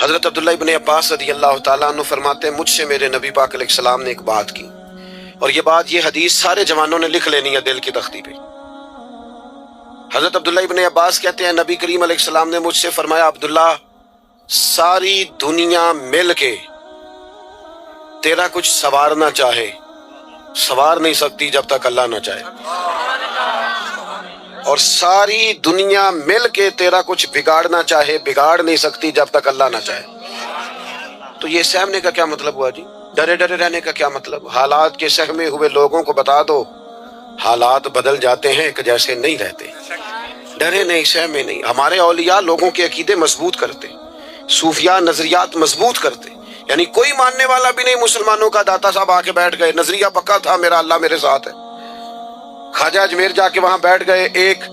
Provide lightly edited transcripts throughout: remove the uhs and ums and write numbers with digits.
حضرت عبداللہ ابن عباس رضی اللہ تعالیٰ عنہ فرماتے ہیں مجھ سے میرے نبی پاک علیہ السلام نے ایک بات کی، اور یہ حدیث سارے جوانوں نے لکھ لینی ہے دل کی تختی پہ۔ حضرت عبداللہ ابن عباس کہتے ہیں نبی کریم علیہ السلام نے مجھ سے فرمایا عبداللہ ساری دنیا مل کے تیرا کچھ سنوارنا چاہے سنوار نہیں سکتی جب تک اللہ نہ چاہے، اور ساری دنیا مل کے تیرا کچھ بگاڑنا چاہے بگاڑ نہیں سکتی جب تک اللہ نہ چاہے۔ تو یہ سہمنے کا کیا مطلب ہوا جی؟ ڈرے ڈرے رہنے کا کیا مطلب؟ حالات کے سہمے ہوئے لوگوں کو بتا دو حالات بدل جاتے ہیں، ایک جیسے نہیں رہتے۔ ڈرے نہیں سہمے نہیں۔ ہمارے اولیاء لوگوں کے عقیدے مضبوط کرتے، صوفیاء نظریات مضبوط کرتے، یعنی کوئی ماننے والا بھی نہیں مسلمانوں کا داتا صاحب آ کے بیٹھ گئے، نظریہ پکا تھا میرا اللہ میرے ساتھ ہے۔ خواجہ اجمیر جا کے وہاں بیٹھ گئے، ایک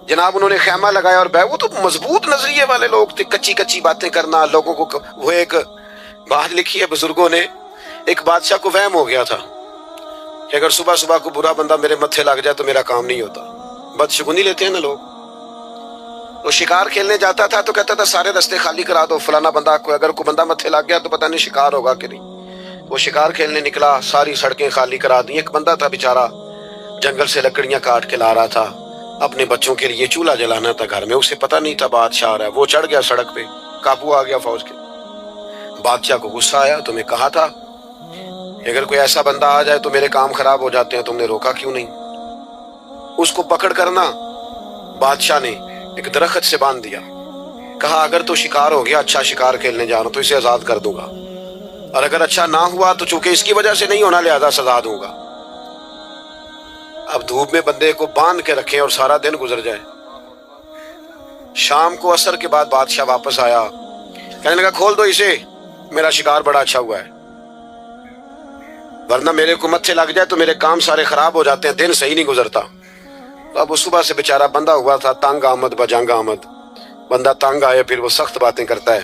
جناب انہوں نے خیمہ لگایا اور وہ تو مضبوط نظریے والے لوگ تھے، کچی کچی باتیں کرنا لوگوں کو۔ وہ ایک بات لکھی ہے بزرگوں نے، ایک بادشاہ کو وہم ہو گیا تھا کہ اگر صبح صبح کو برا بندہ میرے متھے لگ جائے تو میرا کام نہیں ہوتا۔ بدشگونی لیتے ہیں نا لوگ۔ وہ شکار کھیلنے جاتا تھا تو کہتا تھا سارے رستے خالی کرا دو، فلانا بندہ کو اگر کوئی بندہ متھے لگ گیا تو پتہ نہیں شکار ہوگا کہ نہیں۔ وہ شکار کھیلنے نکلا، ساری سڑکیں خالی کرا دی۔ ایک بندہ تھا بیچارہ جنگل سے لکڑیاں کاٹ کے لا رہا تھا، اپنے بچوں کے لیے چولہا جلانا تھا گھر میں، اسے پتہ نہیں تھا بادشاہ آ رہا ہے۔ وہ چڑھ گیا سڑک پہ، قابو آ گیا فوج کے۔ بادشاہ کو غصہ آیا، تمہیں کہا تھا اگر کوئی ایسا بندہ آ جائے تو میرے کام خراب ہو جاتے ہیں، تم نے روکا کیوں نہیں؟ اس کو پکڑ کرنا بادشاہ نے ایک درخت سے باندھ دیا، کہا اگر تو شکار ہو گیا اچھا شکار کھیلنے جا رہا تو اسے آزاد کر دوں گا، اور اگر اچھا نہ ہوا تو چونکہ اس کی وجہ سے نہیں ہونا لہذا سزا دوں گا۔ اب دھوپ میں بندے کو باندھ کے رکھیں اور سارا دن گزر جائے۔ شام کو عصر کے بعد بادشاہ واپس آیا، کہنے لگا کھول دو اسے، میرا شکار بڑا اچھا ہوا ہے، ورنہ میرے کو متھے لگ جائے تو میرے کام سارے خراب ہو جاتے ہیں، دن صحیح نہیں گزرتا۔ اب وہ صبح سے بیچارہ بندہ ہوا تھا، تنگ آمد بجنگ آمد، بندہ تنگ آئے پھر وہ سخت باتیں کرتا ہے۔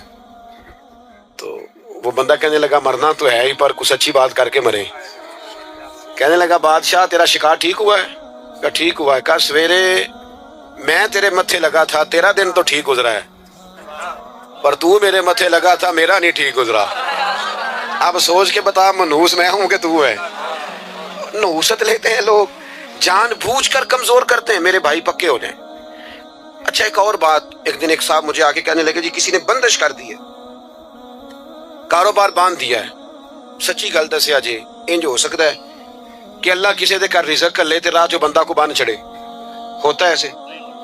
تو وہ بندہ کہنے لگا مرنا تو ہے ہی پر کچھ اچھی بات کر کے مرے۔ کہنے لگا بادشاہ تیرا شکار ٹھیک ہوا ہے؟ کہا ٹھیک ہوا ہے۔ کہا سویرے میں تیرے متھے لگا تھا، تیرا دن تو ٹھیک گزرا ہے، پر تو میرے متھے لگا تھا، میرا نہیں ٹھیک گزرا۔ اب سوچ کے بتا منحوس میں ہوں کہ تو ہے؟ نحوست لیتے ہیں لوگ، جان بوجھ کر کمزور کرتے ہیں، میرے بھائی پکے ہو جائیں۔ اچھا ایک اور بات، ایک دن ایک صاحب مجھے آ کے کہنے لگے جی کسی نے بندش کر دی ہے، کاروبار باندھ دیا ہے۔ سچی گل دسیا جی انج ہو سکتا ہے کہ اللہ کسی دے کر رزق کر لے تے راہ جو بندہ کو باندھ چھڑے؟ ہوتا ہے ایسے؟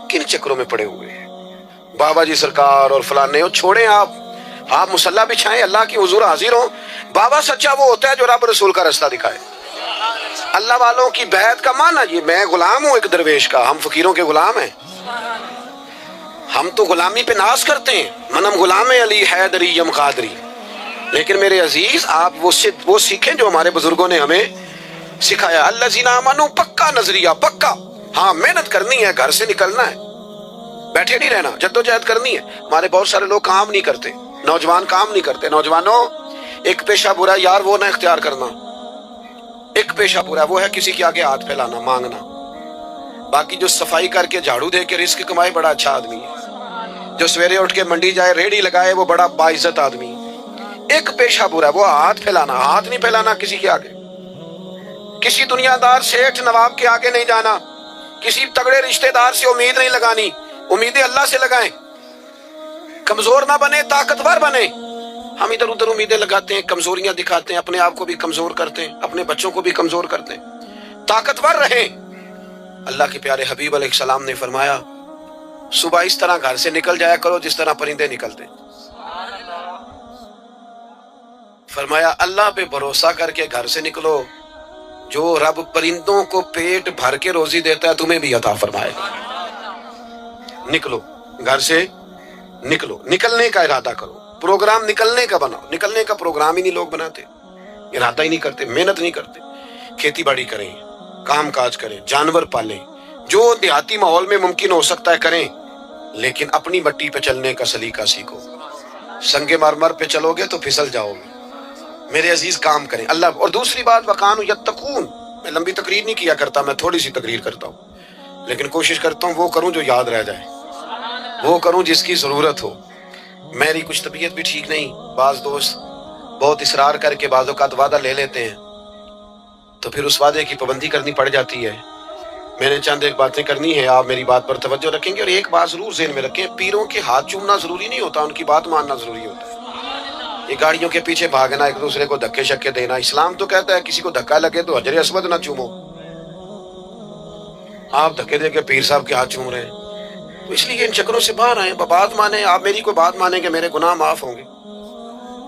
کن چکروں میں پڑے ہوئے ہیں بابا جی سرکار اور فلانے ہو، چھوڑیں آپ مصلی بچھائیں، اللہ کی حضور حاضر ہوں۔ بابا سچا وہ ہوتا ہے جو رب رسول کا رستہ دکھائے۔ اللہ والوں کی بیعت کا معنی یہ، میں غلام ہوں ایک درویش کا، ہم فقیروں کے غلام ہیں، ہم تو غلامی پہ ناز کرتے ہیں، منم غلام علی حیدری یم قادری۔ لیکن میرے عزیز آپ وہ سیکھیں جو ہمارے بزرگوں نے ہمیں سکھایا۔ الذین آمنوا پکا نظریہ، پکا، ہاں محنت کرنی ہے، گھر سے نکلنا ہے، بیٹھے نہیں رہنا، جدوجہد کرنی ہے۔ ہمارے بہت سارے لوگ کام نہیں کرتے، نوجوان کام نہیں کرتے۔ نوجوانوں ایک پیشہ برا یار وہ نہ اختیار کرنا، ایک پیشہ برا وہ ہے کسی کے آگے ہاتھ پھیلانا، مانگنا۔ باقی جو صفائی کر کے جھاڑو دے کے رزق کمائے بڑا اچھا آدمی ہے، جو سویرے اٹھ کے منڈی جائے ریڑھی لگائے وہ بڑا باعزت آدمی ہے۔ ایک پیشہ برا وہ ہاتھ پھیلانا، ہاتھ نہیں پھیلانا کسی کے آگے، کسی دنیا دار سیٹھ نواب کے آگے نہیں جانا، کسی تگڑے رشتہ دار سے امید نہیں لگانی، امیدیں اللہ سے لگائیں۔ کمزور نہ بنے، طاقتور بنے۔ ہم ادھر ادھر امیدیں لگاتے ہیں، کمزوریاں دکھاتے ہیں، اپنے آپ کو بھی کمزور کرتے ہیں، اپنے بچوں کو بھی کمزور کرتے ہیں۔ طاقتور رہیں۔ اللہ کے پیارے حبیب علیہ السلام نے فرمایا صبح اس طرح گھر سے نکل جایا کرو جس طرح پرندے نکلتے۔ فرمایا اللہ پہ بھروسہ کر کے گھر سے نکلو، جو رب پرندوں کو پیٹ بھر کے روزی دیتا ہے تمہیں بھی عطا فرمائے گا۔ نکلو گھر سے، نکلو، نکلنے کا ارادہ کرو، پروگرام نکلنے کا بناؤ۔ نکلنے کا پروگرام ہی نہیں لوگ بناتے، ارادہ ہی نہیں کرتے، محنت نہیں کرتے۔ کھیتی باڑی کریں، کام کاج کریں، جانور پالیں، جو دیہاتی ماحول میں ممکن ہو سکتا ہے کریں، لیکن اپنی مٹی پہ چلنے کا سلیقہ سیکھو۔ سنگ مرمر پہ چلو گے تو پھسل جاؤ گے۔ میرے عزیز کام کریں اللہ۔ اور دوسری بات وَقَانُوا يَتَّقُونَ، میں لمبی تقریر نہیں کیا کرتا، میں تھوڑی سی تقریر کرتا ہوں، لیکن کوشش کرتا ہوں وہ کروں جو یاد رہ جائے، وہ کروں جس کی ضرورت ہو۔ میری کچھ طبیعت بھی ٹھیک نہیں، بعض دوست بہت اصرار کر کے بعض اوقات وعدہ لے لیتے ہیں تو پھر اس وعدے کی پابندی کرنی پڑ جاتی ہے۔ میں نے چند ایک باتیں کرنی ہے، آپ میری بات پر توجہ رکھیں گے، اور ایک بات ضرور ذہن میں رکھیں، پیروں کے ہاتھ چومنا ضروری نہیں ہوتا، ان کی بات ماننا ضروری ہوتا ہے۔ یہ گاڑیوں کے پیچھے بھاگنا، ایک دوسرے کو دھکے شکے دینا، اسلام تو کہتا ہے کسی کو دھکا لگے تو حجر اسود نہ چومو، آپ دھکے دے کے پیر صاحب کے ہاتھ چوم رہے ہیں۔ تو اس لیے ان چکروں سے باہر آئیں، بات مانیں، آپ میری کوئی بات مانیں گے میرے گناہ معاف ہوں گے،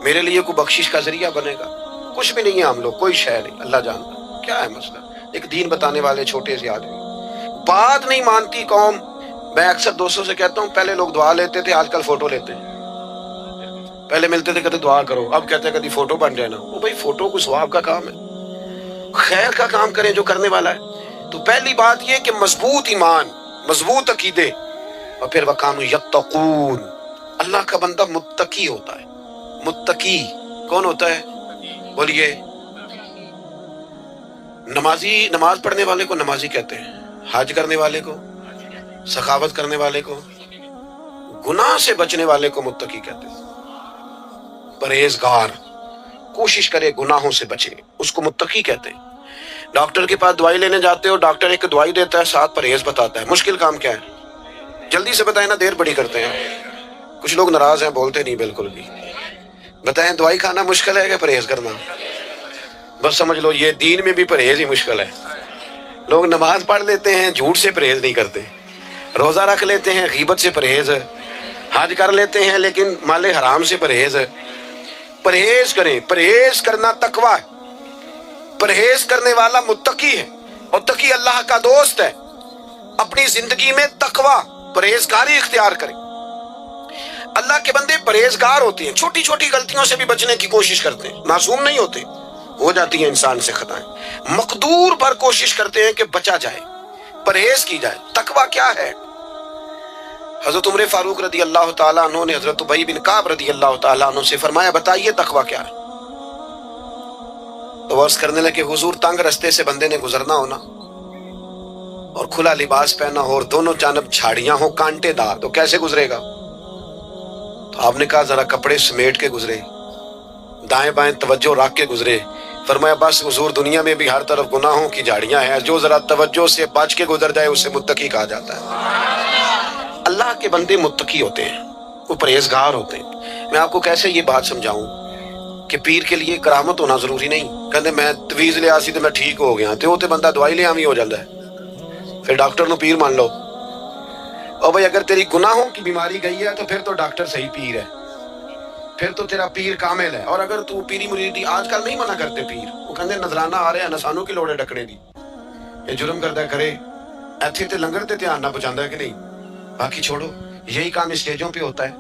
میرے لیے کوئی بخشش کا ذریعہ بنے گا۔ کچھ بھی نہیں ہے ہم لوگ، کوئی شے نہیں، اللہ جانتا کیا ہے مسئلہ۔ ایک دین بتانے والے چھوٹے سے آدمی، بات نہیں مانتی قوم۔ میں اکثر دوستوں سے کہتا ہوں پہلے لوگ دعا لیتے تھے، آج کل فوٹو لیتے ہیں۔ پہلے ملتے تھے کہتے دعا کرو، اب کہتے ہیں کبھی فوٹو بن جانا۔ وہ بھائی فوٹو کوئی ثواب کا کام ہے، خیر کا کام کریں جو کرنے والا ہے۔ تو پہلی بات یہ کہ مضبوط ایمان، مضبوط عقیدے، اور پھر وَكَانُوا يَتَّقُونَ، اللہ کا بندہ متقی ہوتا ہے۔ متقی کون ہوتا ہے؟ بولیے۔ نمازی، نماز پڑھنے والے کو نمازی کہتے ہیں، حج کرنے والے کو، سخاوت کرنے والے کو، گناہ سے بچنے والے کو متقی کہتے ہیں۔ پرہیزگار، کوشش کرے گناہوں سے بچے، اس کو متقی کہتے ہیں۔ ڈاکٹر کے پاس دوائی لینے جاتے ہو، ڈاکٹر ایک دوائی دیتا ہے، ساتھ پرہیز بتاتا ہے۔ مشکل کام کیا ہے؟ جلدی سے بتائیں نا، دیر بڑی کرتے ہیں۔ کچھ لوگ ناراض ہیں، بولتے نہیں بالکل بھی۔ بتائیں دوائی کھانا مشکل ہے کہ پرہیز کرنا؟ بس سمجھ لو یہ دین میں بھی پرہیز ہی مشکل ہے۔ لوگ نماز پڑھ لیتے ہیں، جھوٹ سے پرہیز نہیں کرتے، روزہ رکھ لیتے ہیں، غیبت سے پرہیز، حج کر لیتے ہیں لیکن مال حرام سے پرہیز۔ پرہیز کریں، پرہیز کرنا تقویٰ ہے۔ پرہیز کرنے والا متقی ہے، اور تقی اللہ کا دوست ہے۔ اپنی زندگی میں تقویٰ، پرہیزگاری اختیار کریں۔ اللہ کے بندے پرہیزگار ہوتے ہیں، چھوٹی چھوٹی غلطیوں سے بھی بچنے کی کوشش کرتے ہیں، معصوم نہیں ہوتے، ہو جاتی ہیں انسان سے خطائیں، مقدور پر کوشش کرتے ہیں کہ بچا جائے، پرہیز کی جائے۔ تقویٰ کیا ہے؟ حضرت عمر فاروق رضی اللہ تعالیٰ عنہ نے حضرت ابی بن کعب رضی اللہ تعالیٰ عنہ سے فرمایا بتائیے تقویٰ کیا ہے؟ تو وہ عرض کرنے لگے حضور تنگ رستے سے بندے نے گزرنا ہونا اور کھلا لباس پہنا ہو اور دونوں جانب جھاڑیاں ہوں کانٹے دار، تو کیسے گزرے گا؟ تو آپ نے کہا ذرا کپڑے سمیٹ کے گزرے، دائیں بائیں توجہ رکھ کے گزرے۔ فرمایا بس حضور دنیا میں بھی ہر طرف گناہوں کی جھاڑیاں ہیں، جو ذرا توجہ سے بچ کے گزر جائے اسے متقی کہا جاتا ہے۔ اللہ کے بندے متقی ہوتے ہیں، وہ پرہیزگار ہوتے ہیں۔ میں آپ کو کیسے یہ بات سمجھاؤں کہ پیر کے لیے کرامت ہونا ضروری نہیں۔ کہتے میں تویز لیا سی تو میں ٹھیک ہو گیا، تو بندہ دوائی لے آمی ہو جاتا ہے، پھر ڈاکٹر نو پیر مان لو۔ اور بھائی اگر تیری گناہوں کی بیماری گئی ہے تو پھر تو ڈاکٹر صحیح پیر ہے، پھر تو تیرا پیر کامل ہے۔ اور اگر تو پیری مریدی، آج کل نہیں منع کرتے پیر، وہ کہتے نظرانہ آ رہے ہیں نسانوں کی لوڑے ڈکنے دی، یہ جرم کردہ کرے، ایتھے تے لنگر تے دھیان نہ پہنچاندہ ہے کہ نہیں، باقی چھوڑو۔ یہی کام اسٹیجوں پہ ہوتا ہے،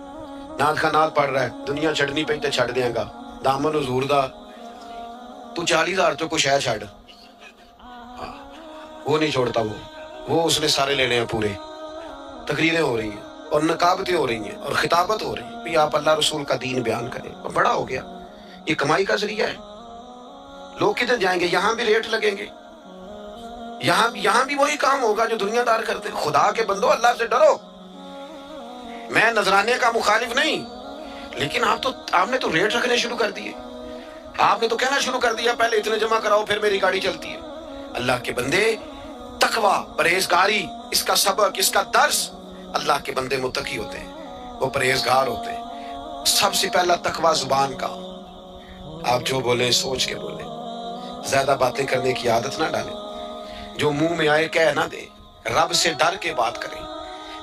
نعت کا نعت پڑھ رہا ہے، دنیا چھڑنی پہ تے چھڑ دیاں گا، دامن حضور دا تو 40,000 تو کچھ ہے چھڑ، وہ نہیں چھوڑتا، وہ اس نے سارے لینے ہیں پورے۔ تقریریں ہو رہی ہیں اور نقابتیں ہو رہی ہیں اور خطابت ہو رہی ہے، بھی آپ اللہ رسول کا دین بیان کریں، اور بڑا ہو گیا، یہ کمائی کا ذریعہ ہے۔ لوگ کدھر جائیں گے؟ یہاں بھی ریٹ لگیں گے، یہاں بھی وہی کام ہوگا جو دنیا دار کرتے۔ خدا کے بندو اللہ سے ڈرو۔ میں نذرانے کا مخالف نہیں، لیکن آپ نے تو ریٹ رکھنے شروع کر دیے، آپ نے تو کہنا شروع کر دیا پہلے اتنے جمع کراؤ پھر میری گاڑی چلتی ہے۔ اللہ کے بندے تقویٰ، پرہیزگاری، اس کا سبق، اس کا درس، اللہ کے بندے متقی ہوتے ہیں، وہ پرہیزگار ہوتے ہیں۔ سب سے پہلا تقویٰ زبان کا، آپ جو بولیں سوچ کے بولیں، زیادہ باتیں کرنے کی عادت نہ ڈالیں، جو منہ میں آئے کہہ نہ دیں، رب سے ڈر کے بات کریں۔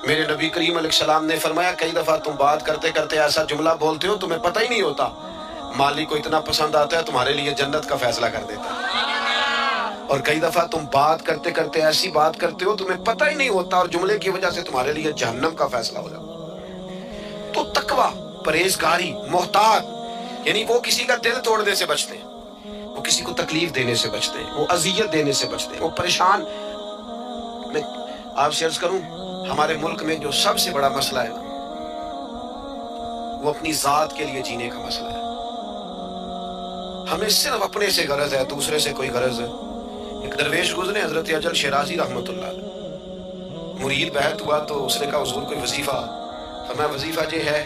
میرے نبی کریم علیہ السلام نے فرمایا کئی دفعہ تم بات کرتے کرتے ایسا جملہ بولتے ہو تمہیں پتہ ہی نہیں ہوتا، مالک کو اتنا پسند آتا ہے تمہارے لیے جنت کا فیصلہ کر دیتا ہے، اور کئی دفعہ تم بات کرتے کرتے ایسی بات کرتے ہو تمہیں پتہ ہی نہیں ہوتا اور جملے کی وجہ سے تمہارے لیے جہنم کا فیصلہ ہو جاتا۔ تو تقویٰ، پرہیزگاری، محتاط، یعنی وہ کسی کا دل توڑنے سے بچتے ہیں، وہ کسی کو تکلیف دینے سے بچتے ہیں، وہ اذیت دینے سے بچتے ہیں، وہ پریشان۔ میں آپ سے عرض کروں ہمارے ملک میں جو سب سے بڑا مسئلہ ہے وہ اپنی ذات کے لیے جینے کا مسئلہ ہے۔ ہمیں صرف اپنے سے غرض ہے، دوسرے سے کوئی غرض ہے۔ ایک درویش گزرے حضرت اجل شیرازی رحمۃ اللہ علیہ، مرید بیعت ہوا تو اس نے کہا حضور کوئی وظیفہ؟ فرمایا وظیفہ یہ ہے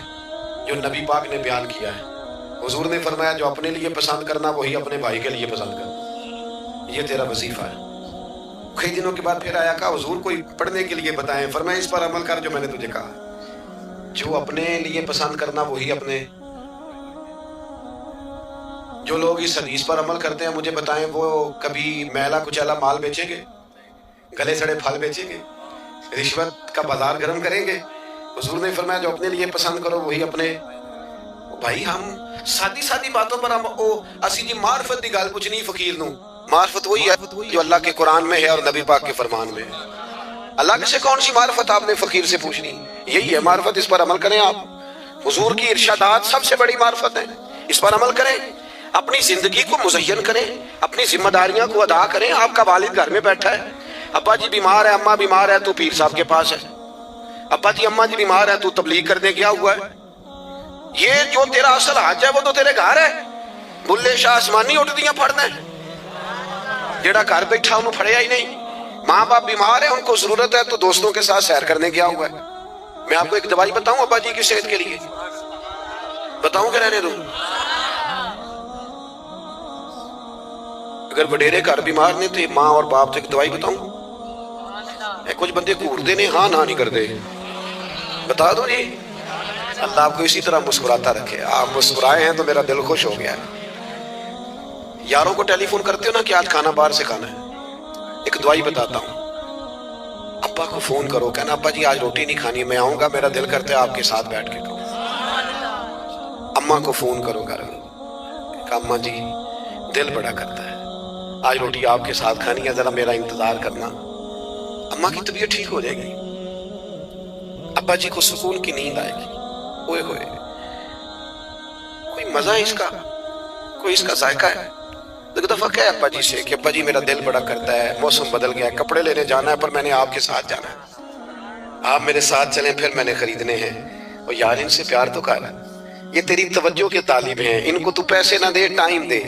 جو نبی پاک نے بیان کیا ہے. حضور نے فرمایا جو اپنے لیے پسند کرنا وہی اپنے بھائی کے لیے پسند کرنا، یہ تیرا وظیفہ ہے. کئی دنوں کے بعد پھر آیا، کہا حضور کوئی پڑھنے کے لیے بتائیں. فرمایا اس پر عمل کر جو میں نے تجھے کہا. جو اپنے لیے پسند کرنا وہی اپنے. جو لوگ اس حدیث پر عمل کرتے ہیں مجھے بتائیں وہ کبھی میلا کچیلا مال بیچیں گے، گلے سڑے پھل بیچیں گے، رشوت کا بازار گرم کریں گے؟ حضور نے فرمایا جو اپنے لیے پسند کرو وہی اپنے. بھائی ہم سادی سادی باتوں پر ہم اسی جی معرفت دی گل پوچھنی فقیر نو. معرفت وہی ہے جو اللہ کے قرآن میں ہے اور نبی پاک کے فرمان میں ہے. اللہ سے کون سی معرفت آپ نے فقیر سے پوچھنی؟ یہی ہے معرفت، اس پر عمل کریں. آپ حضور کی ارشادات سب سے بڑی معرفت ہے، اس پر عمل کریں. اپنی زندگی کو مزین کریں، اپنی ذمہ داریاں کو ادا کریں. آپ کا والد گھر میں بیٹھا ہے، ابا جی بیمار ہے، اماں بیمار ہے، تو پیر صاحب کے پاس ہے. ابا جی اماں جی بیمار ہے، تو تبلیغ کرنے گیا ہوا ہے. یہ جو تیرا اصل حج ہے وہ تو تیرے گھر ہے. بلے شاہ آسمانی اٹھدیاں پھڑنا ہے، جیڑا گھر بیٹھا انہوں پھڑیا ہی نہیں. ماں باپ بیمار ہیں، ان کو ضرورت ہے تو دوستوں کے ساتھ سیر کرنے گیا ہوا ہے. میں آپ کو ایک دوائی بتاؤں ابا جی کی صحت کے لیے؟ بتاؤں کہ رہنے دوں؟ اگر وڈیرے گھر بیمار نے تو ماں اور باپ تو ایک دوائی بتاؤں. کچھ بندے گھورتے نے، ہاں نہ نہیں کرتے. بتا دو جی. اللہ آپ کو اسی طرح مسکراتا رکھے. آپ مسکرائے ہیں تو میرا دل خوش ہو گیا ہے. یاروں کو ٹیلی فون کرتے ہو نا کہ آج کھانا باہر سے کھانا ہے، ایک دوائی بتاتا ہوں. ابا کو فون کرو، کہنا ابا جی آج روٹی نہیں کھانی، میں آؤں گا، میرا دل کرتا ہے آپ کے ساتھ بیٹھ کے کھاؤں. اماں کو فون کرو گھر میں، کہ اماں جی دل بڑا کرتا ہے آج روٹی آپ کے ساتھ کھانی ہے، ذرا میرا انتظار کرنا. اماں کی طبیعت ٹھیک ہو جائے گی، ابا جی کو سکون کی نیند آئے گی. ہوئے ہوئے کوئی مزہ ہے اس کا، کوئی اس کا ذائقہ ہے. ایک دفعہ کہے ابا جی سے کہ ابا جی میرا دل بڑا کرتا ہے، موسم بدل گیا ہے، کپڑے لینے جانا ہے پر میں نے آپ کے ساتھ جانا ہے، آپ میرے ساتھ چلیں، پھر میں نے خریدنے ہیں. اور یار ان سے پیار تو کر، یہ تیری توجہ کے طالب ہیں، ان کو تو پیسے نہ دے، ٹائم دے.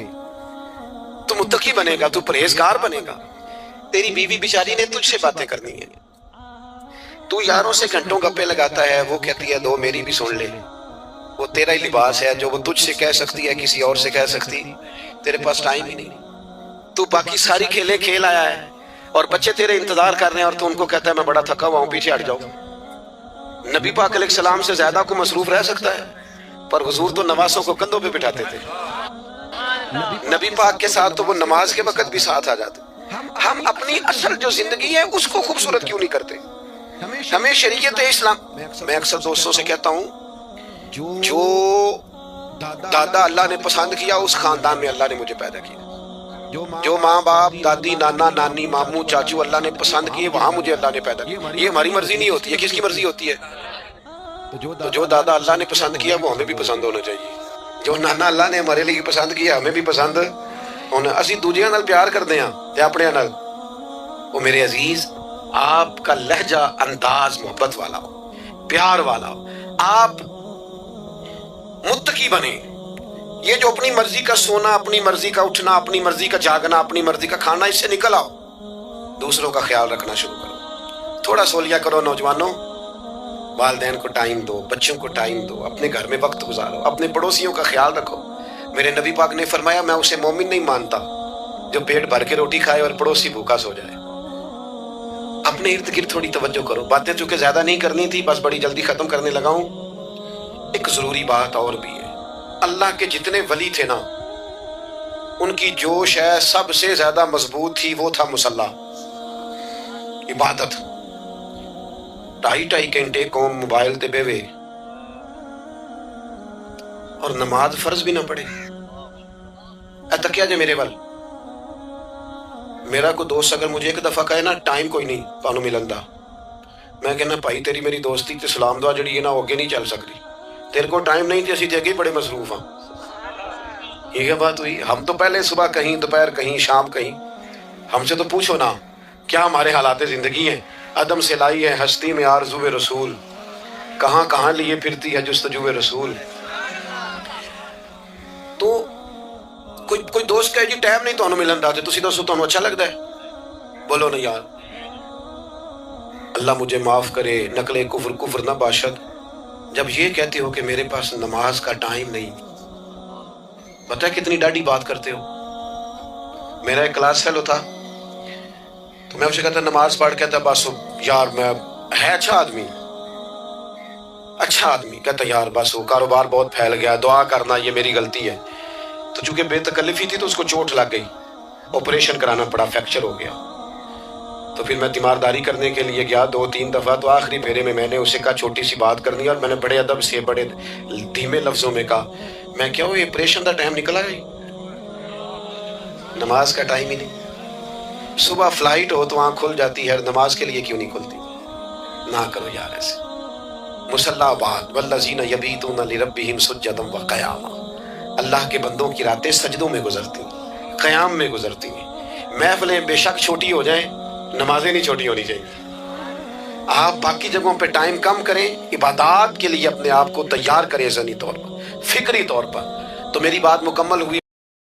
تو متقی بنے گا، تو پرہیزگار بنے گا. تیری بیوی بیچاری نے تجھ سے باتیں کرنی ہیں، تو یاروں سے گھنٹوں گپے لگاتا ہے، وہ کہتی ہے دو میری بھی سن لے. وہ تیرا ہی لباس ہے، جو وہ تجھ سے کہہ سکتی ہے کسی اور سے کہہ سکتی. تیرے پاس ٹائم ہی نہیں. تو باقی ساری کھیلیں کھیل آیا ہے اور بچے تیرے انتظار کر رہے ہیں اور تو ان کو کہتا ہے میں بڑا تھکا ہوا ہوں، پیچھے ہٹ جاؤ. نبی پاک علیہ السلام سے زیادہ کو مصروف رہ سکتا ہے؟ پر حضور تو نواسوں کو کندھوں پہ بٹھاتے تھے. نبی پاک کے ساتھ تو وہ نماز کے وقت بھی ساتھ آ جاتے. ہم اپنی اصل جو زندگی ہے اس کو خوبصورت کیوں نہیں کرتے؟ ہمیں شریعت اسلام، میں اکثر دوستوں سے کہتا ہوں جو دادا اللہ نے پسند کیا اس خاندان میں اللہ نے مجھے پیدا کیا. جو ماں باپ، دادی، نانا، نانی، ماموں، چاچو اللہ نے پسند کیے وہاں مجھے اللہ نے پیدا کیا. یہ ہماری مرضی نہیں ہوتی ہے، کس کی مرضی ہوتی ہے؟ تو جو دادا اللہ نے پسند کیا وہ ہمیں بھی پسند ہونا چاہیے. جو نانا اللہ نے ہمارے لیے پسند کیا ہمیں بھی پسند ہونا. اسی دوجیاں نال پیار کرتے ہیں تے اپنے نال. وہ میرے عزیز آپ کا لہجہ انداز محبت والا ہو، پیار والا ہو، آپ متقی بنے. یہ جو اپنی مرضی کا سونا، اپنی مرضی کا اٹھنا، اپنی مرضی کا جاگنا، اپنی مرضی کا کھانا، اس سے نکل آؤ. دوسروں کا خیال رکھنا شروع کرو. تھوڑا سولیا کرو نوجوانوں. والدین کو ٹائم دو، بچوں کو ٹائم دو، اپنے گھر میں وقت گزارو، اپنے پڑوسیوں کا خیال رکھو. میرے نبی پاک نے فرمایا میں اسے مومن نہیں مانتا جو پیٹ بھر کے روٹی کھائے اور پڑوسی بھوکا سو جائے. اپنے ارد گرد تھوڑی توجہ کرو. باتیں چونکہ زیادہ نہیں کرنی تھی، بس بڑی جلدی ختم کرنے لگا ہوں. ایک ضروری بات اور بھی ہے، اللہ کے جتنے ولی تھے نا ان کی جوش ہے سب سے زیادہ مضبوط تھی، وہ تھا مصلی، عبادت. 2.5 گھنٹے قوم موبائل تے بیوے اور نماز فرض بھی نہ پڑھے. ایتا کیا جے میرے وال میرا کوئی دوست اگر مجھے ایک دفعہ کہے نا ٹائم کوئی نہیں تانوں ملن دا، میں کہنا بھائی تیری میری دوستی تے سلام دعا جڑی ہے نا وہ اگے نہیں چل سکتی. تیرے کو ٹائم نہیں تھی، اسی تے اگے بڑے مصروف ہاں. یہ کیا بات ہوئی؟ ہم تو پہلے صبح کہیں، دوپہر کہیں، شام کہیں. ہم سے تو پوچھو نا کیا ہمارے حالات زندگی ہیں. عدم سے لائی ہے ہستی میں آرزو رسول، کہاں کہاں لیے پھرتی ہے جستجو رسول. تو کوئی دوست کہے جی ٹائم نہیں تانوں ملن دا تے تسی دسو تانوں اچھا لگدا ہے؟ بولو نا یار. اللہ مجھے معاف کرے، نقل کفر کفر نہ باشد، جب یہ کہتے ہو کہ میرے پاس نماز کا ٹائم نہیں، پتہ ہے کتنی ڈاڈی بات کرتے ہو. میرا ایک کلاس فیلو تھا تو میں اسے کہتا نماز پڑھ، کہتا بس یار میں ہے اچھا آدمی کہتا یار بس وہ کاروبار بہت پھیل گیا، دعا کرنا یہ میری غلطی ہے. تو چونکہ بے تکلفی تھی تو اس کو چوٹ لگ گئی، آپریشن کرانا پڑا، فریکچر ہو گیا. تو پھر میں تیمارداری کرنے کے لیے گیا 2-3 دفعہ. تو آخری پھیرے میں نے اسے کہا چھوٹی سی بات کرنی، اور میں نے بڑے ادب سے بڑے دھیمے لفظوں میں کہا میں کیا یہ آپریشن کا ٹائم نکلا ہے، نماز کا ٹائم ہی نہیں. صبح فلائٹ ہو تو آنکھ کھل جاتی ہے، نماز کے لیے کیوں نہیں کھلتی؟ نہ کرو یار ایسے. مصلی بعد والذین یبیتون لربہم سجدا وقیاما، اللہ کے بندوں کی راتیں سجدوں میں گزرتی ہیں، قیام میں گزرتی ہیں. محفلیں بے شک چھوٹی ہو جائیں، نمازیں نہیں چھوٹی ہونی چاہیے. آپ باقی جگہوں پہ ٹائم کم کریں، عبادات کے لیے اپنے آپ کو تیار کریں ذہنی طور پر، فکری طور پر. تو میری بات مکمل ہوئی.